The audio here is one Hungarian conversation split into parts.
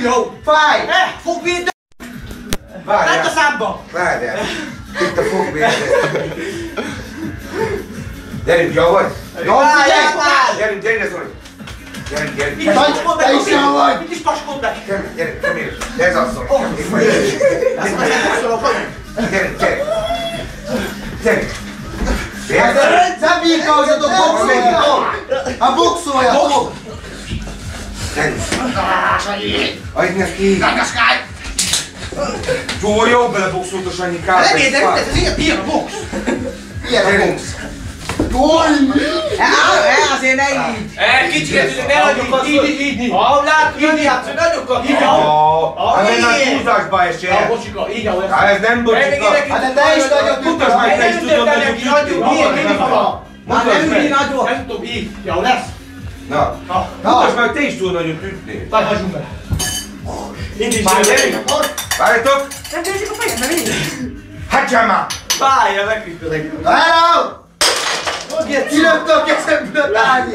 Nem jó! Fáj! Fogvédő! Várjál! Lát a számba! Várjál! Itt a fogvédő. Gyerünk, jó vagy? Jó, gyerünk, gyerünk, Zoli! Gyerünk, gyerünk! Mit is paskod meg? Te is jó vagy! Mit is paskod meg? Gyerünk, come here! Ez az, Zoli! Gyerünk, gyerünk! Gyerünk! Nem birkózzatok, boxoljatok! A boxoljatok! Gyerünk! Adj neki! Jó, jó beleboxolt a Sanyi kárt! Nem érdekelt, ez ilyen a box! Ilyen a box! Azért ne így! Kicsiket, ne hagyjuk így! Ha látod, így játszol, nagyokkal ki! Hát nem húzásba esett! Bocsika, így ahol Hát ez nem bocsika! Hát de te is nagyot Mutasd meg, te is tudod nagyot ütni! Már nem ügyi nagyon! Nem tudom, így! Jó lesz! Na, mutasd meg, te is tudod nagyot ütni! Várj, hagyjunk bele! Indítsd Már el! gyerünk! Várjatok! Nem nézzük a fejembe, így! Hagyjál már! Várja, megküzdök. Hello! Kilöpte a kezemből a tárnyi!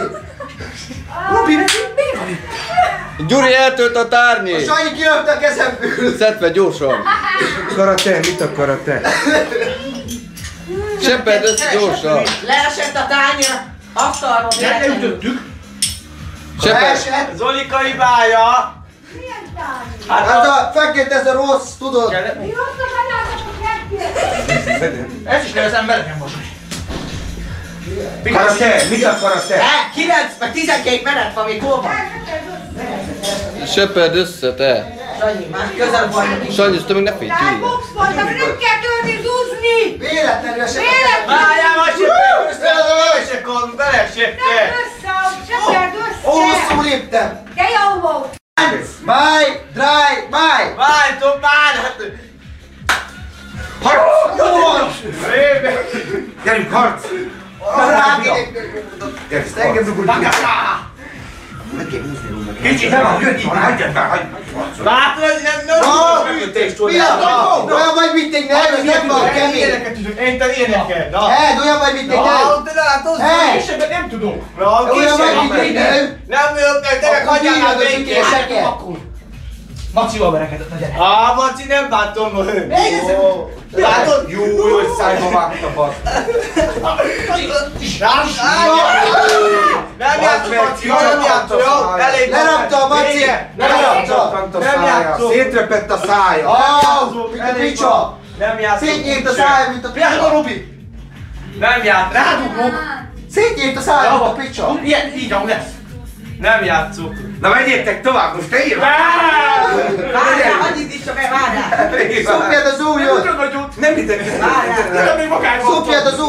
Robi, nekünk mi van itt? Gyuri eltölt a tárnyi! A Sanyi kilöpte a kezemből! Szedd fel gyorsan! Karate, mit akar a te? Seppeld össze gyorsan! Leesett a tányér, asztalról Nem véletlenül. ütöttük! Seppeld! Leesett! Zolika hibája! Hát a fekét ez a rossz, tudod? Ezt is nevezem melegen mosni. Karate, mit akar a te? 9 meg 12 menet van, még hol van? Seppeld össze te! Sanyi, már közel vagyok is. Sanyi, te még ne félj Gyuri! Nem kell törni, zúzni! Véletlenül esett a Véletlenül! kezemből! Várjál, majd seppelj! Beleseppelj! Seppeld össze! Hosszú léptem! De jó volt! Máj, dráj, máj! Váltom már! Jó van! Gyerünk, harc! Gyerünk, engem dugod! Meg kell húzni róla. Kicsit, nem van, jött van, hagyjad már, hagyjad! Látod, hogy nem Te is tudod! Mi a? Olyan vagy, mint egy nem, ez nem van kemény! Ilyeneket tudok, én te ilyeneket! Ed, olyan vagy, mint egy nem! De látod, Hey! kisebbet nem tudok! Olyan vagy, mint egy nem! Nem jövök meg, te meg hagyjál már Akkor békén! kieseket! Akkor! Macival verekedett, na gyere! Maci, nem bántom hogy. Látod? Jó, hogy szájba vágta basz. Nem játszom, Maci, nem játszom, jó? Elég van. Lerapta a Maci! Lerapta! Nem játszom. Szétrepett a szája. Mint a picsa! Nem játszom. Szétnyílt a szája, mint a Rád a picsa! Robi! Nem játszom. Rádugrok! Szétnyílt a szája, mint a picsa! Ilyen, így ahogy lesz! Nem játszok. Na menjétek tovább, most te írj! Várjál, hagyj itt is csak el, várjál. Szopjad az ujjat! Nagyon nagyot! Nem mindenki. Várjál. Nem még magány van! Szopjad az ujjat!